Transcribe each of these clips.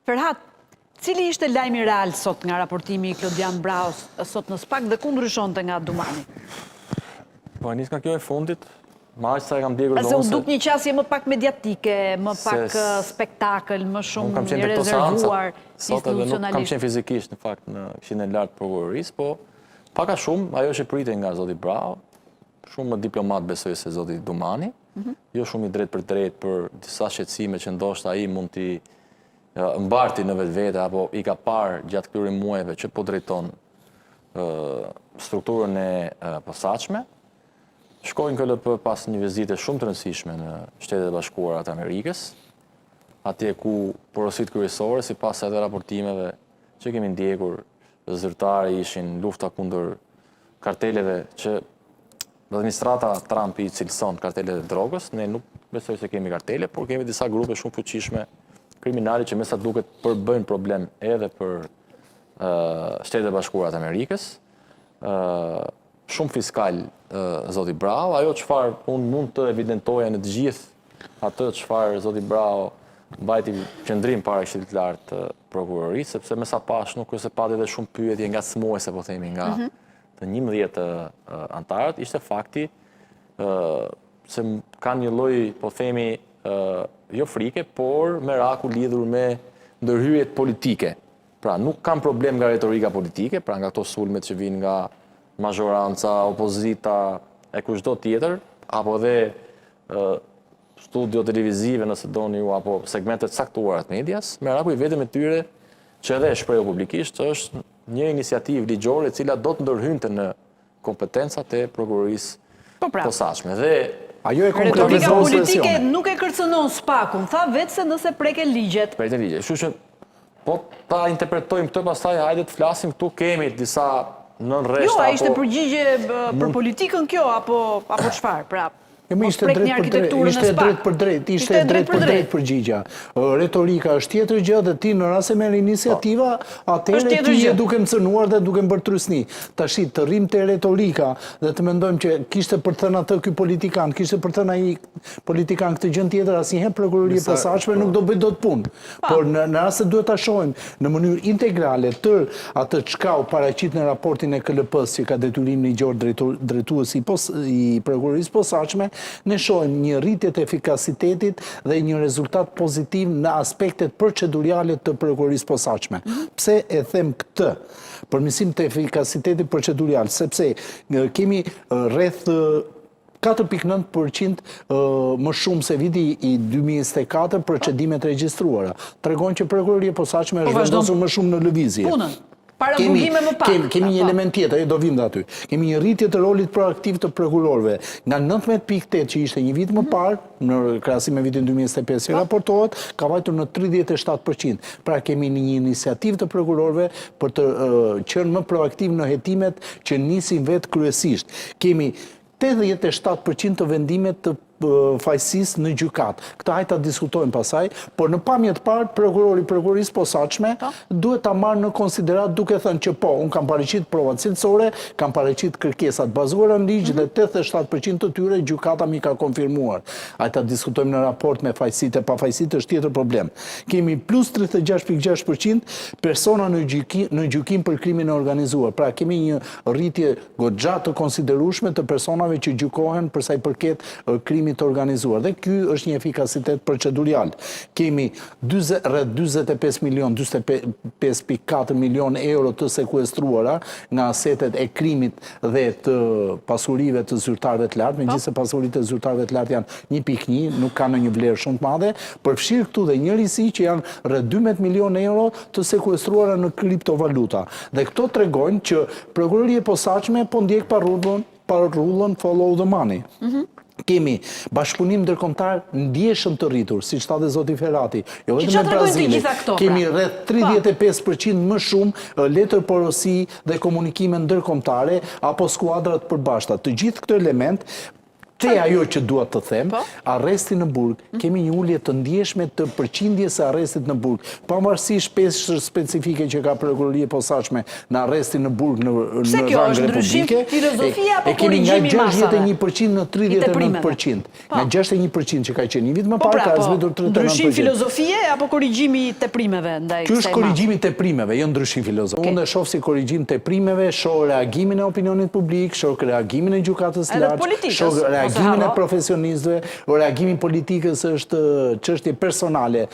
Ferhat, cili ishte lajmi real sot nga raportimi i Klodian Braus sot në SPAK dhe ku ndryshonte nga Dumani? Po, nis nga kjo e fundit, ma aq sa e kam djegur Se u duk një qasje më pak mediatike, më pak spektakël, më shumë një rezervuar institucionalisht. Nuk kam qenë fizikisht, në fakt, në këshin e lartë prokurorisë, po paka shumë, ajo që prite nga zoti Brau, shumë më diplomat besoj se zoti Dumani, jo shumë i drejt për disa shqetësime që ndoshta ai mund t'i mbarti në vetvete apo i ka parë gjatë këtyre muajve që po drejton strukturën e posaçme. Shkojnë KLP pas një vizite shumë të rëndësishme në Shtetet e Bashkuara të Amerikës, atje ku porosit kryesore, sipas edhe raportimeve që kemi ndjekur, zyrtarë ishin lufta kundër karteleve që administrata Trump i cilëson kartelet e drogës. Ne nuk besoj se kemi kartele, por kemi disa grupe shumë fuqishme kriminali që me sa duket përbëjnë problem edhe për Shtetet e Bashkuara të Amerikës. Shumë fiskal zoti Brau, ajo çfarë unë mund të evidentoja në të gjithë atë çfarë zoti Brau mbajti qendrim para Këshillit të Lartë të Prokurorisë, sepse me sa pash nuk se pati edhe shumë pyetje ngacmuese, po themi, nga të 11 antarët, ishte fakti se kanë një lloj, po themi, jo frike, por meraku lidhur me ndërhyrjet politike. Pra, nuk kam problem nga retorika politike, pra nga këto sulmet që vinë nga mazhoranca, opozita, e kushdo tjetër, apo dhe studio televizive nëse doni ju, apo segmentet saktuara të medias, meraku i vetëm e tyre që edhe e shprehu publikisht është një iniciativë ligjore e cila do të ndërhynte në kompetencat e prokurorisë posaçme. Dhe retorika politike nuk e kërcënon SPAK-un, tha vetë se nëse preke ligjet. Preke ligjet. Kështu që po ta interpretojmë këtë, pastaj hajde të flasim, këtu kemi disa nën rreshta. Jo, a ishte përgjigje për politikën kjo apo çfarë? Pra, ishte drejt për drejt përgjigja. Retorika është tjetër gjë dhe ti në rast se merr iniciativa, atëherë ti je duke mëcënuar dhe duke bërë trysni. Tash të rrim te retorika dhe të mendojmë që kishte për të thënë atë ky politikan, kishte për të thënë ai politikan këtë gjë tjetër, asnjëherë prokuroria e posaçme nuk do bëj dot punë. Por në rast se duhet ta shohim në mënyrë integrale tër atë çka u paraqit në raportin e KLP-s që ka detyrim ligjor drejtuesi i prokurorisë posaçme, ne shohim një rritje të efikasitetit dhe një rezultat pozitiv në aspektet procedurale të prokurorisë posaçme. Pse e them këtë? Përmirësim të efikasitetit procedurial, sepse kemi rreth 4.9% më shumë se viti i 2024 procedimet regjistruara. Tregon që prokuroria e posaçme është vendosur më shumë në lëvizje. Kemi një element tjetër, do vim dhe aty. Kemi një rritje të rolit proaktiv të prokurorëve. Nga 19.8 që ishte një vit më parë, në krahasim me vitin 2025 që raportohet, ka vajtur në 37%. Pra kemi një iniciativë të prokurorëve për të qenë më proaktiv në hetimet që nisin vetë kryesisht. Kemi 87% të vendimet të fajësisë në gjykat. Këta hajta diskutojnë pasaj, por në pamje të parë, prokurorisë posaçme duhet ta marrë në konsiderat duke thënë që po, unë kam paraqit provat cilësore, kam paraqit kërkesat bazuara në ligj dhe 87% të tyre gjykata mi ka konfirmuar. Hajta diskutojmë në raport me fajësitë e pafajësitë është tjetër problem. Kemi plus 36.6% persona në gjykim për krimin e organizuar. Pra kemi një rritje goxha të konsiderueshme të personave që gjykohen për sa i përket krimit të organizuar. Dhe ky është një efikasitet procedurial. Kemi rreth 45 milion, 45.4 milion euro të sekuestruara nga asetet e krimit dhe të pasurive të zyrtarëve të lartë, megjithëse pasuritë e zyrtarëve të lartë janë 1.1, nuk kanë në një vlerë shumë të madhe, përfshirë këtu dhe njërisi që janë rreth 12 milion euro të sekuestruara në kriptovaluta. Dhe këto tregojnë që prokuroria e posaçme po ndjek parullën follow the money. Kemi bashkëpunim ndërkombëtar ndjeshëm të rritur, siç tha dhe zoti Ferrati, jo vetëm me Brazilin. Kemi rreth 35% më shumë letër porosi dhe komunikime ndërkombëtare apo skuadra të përbashkëta. Të gjithë këto element Te ajo që dua të them, arresti në burg, kemi një ullje të ndjeshme të përqindjes së arrestit në burg. Pavarësisht peshë specifike që ka prokuroria e posaçme në arrestin në burg në rang republike, e kemi nga 61% në 39%. Nga 61% që ka qenë një vit më parë, ka zbritur 39%. Ndryshim filozofie apo korrigjimi teprimeve ndaj kësaj? Ky është korrigjimi teprimeve, jo ndryshim filozofie. Unë e shoh si korrigjim teprimeve, shoh reagimin e opinionit publik, shoh reagimin e gjykatës së lartë, shoh reagimin e profesionistëve, reagimin politikës është çështje personale,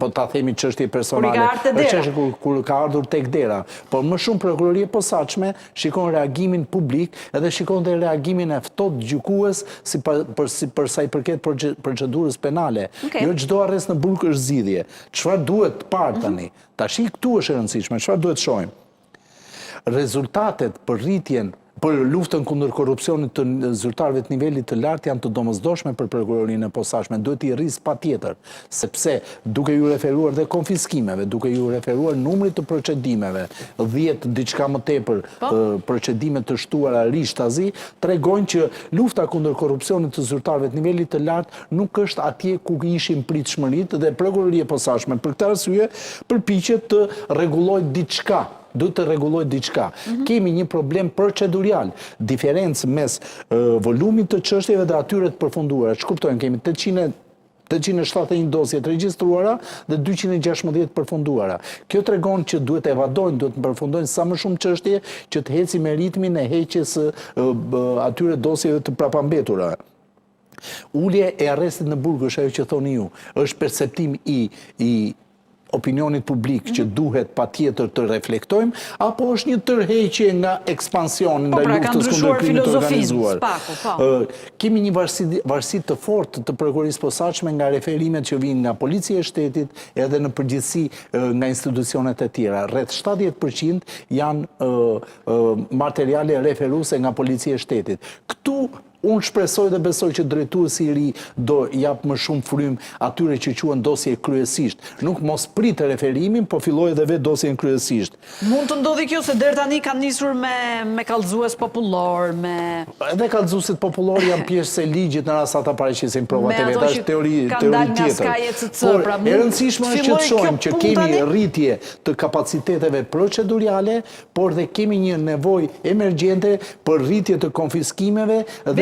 po ta themi çështje personale, është çështje kur ka ardhur tek dera. Por më shumë prokuroria e posaçme shikon reagimin publik edhe shikon dhe reagimin e ftohtë gjykues për sa i përket procedurës penale. Jo çdo arrest në burg është zgjidhje. Çfarë duhet të parë tani? Tash këtu është e rëndësishme, çfarë duhet të shohim? Rezultatet për rritjen për luftën kundër korrupsionit të zyrtarëve të nivelit të lartë janë të domosdoshme për prokurorinë e posaçme, duhet i rrisë patjetër, sepse duke ju referuar dhe konfiskimeve, duke ju referuar numrit të procedimeve, 10 diçka më tepër procedime të shtuara rishtazi, tregojnë që lufta kundër korrupsionit të zyrtarëve të nivelit të lartë nuk është atje ku ishin pritshmëritë dhe prokuroria e posaçme për këtë arsye përpiqet të rregullojë diçka. Duhet të rregullojë diçka. Kemi një problem procedurial, diferencë mes volumit të çështjeve dhe atyre të përfunduara. Ç'kuptojmë, kemi 871 dosje të regjistruara dhe 216 përfunduara. Kjo tregon që duhet evadojnë, duhet të përfundojnë sa më shumë çështje që të heci me ritmin e heqjes atyre dosjeve të prapambetura. Ulje e arrestit në burg është ajo që thoni ju, është perceptim i opinionit publik që duhet patjetër të reflektojmë, apo është një tërheqje nga ekspansioni ndaj luftës kundër krimit të organizuar. Kemi një varësi të fortë të prokurorisë posaçme nga referimet që vijnë nga policia e shtetit edhe në përgjithësi nga institucionet e tjera. Rreth 70% janë materiale referuese nga policia e shtetit. Këtu unë shpresoj dhe besoj që drejtuesi i ri do jap më shumë frymë atyre që quhen dosje kryesisht. Nuk mos pritë referimin, po filloj edhe vetë dosjen kryesisht. Mund të ndodhi kjo se deri tani kanë nisur me kallëzues popullor, me edhe kallëzuesit popullor janë pjesë e ligjit në rast ata paraqesin provat e veta, është teori tjetër. Por e rëndësishme është që të shohim që kemi rritje të kapaciteteve procedurale, por dhe kemi një nevojë emergjente për rritje të konfiskimeve dhe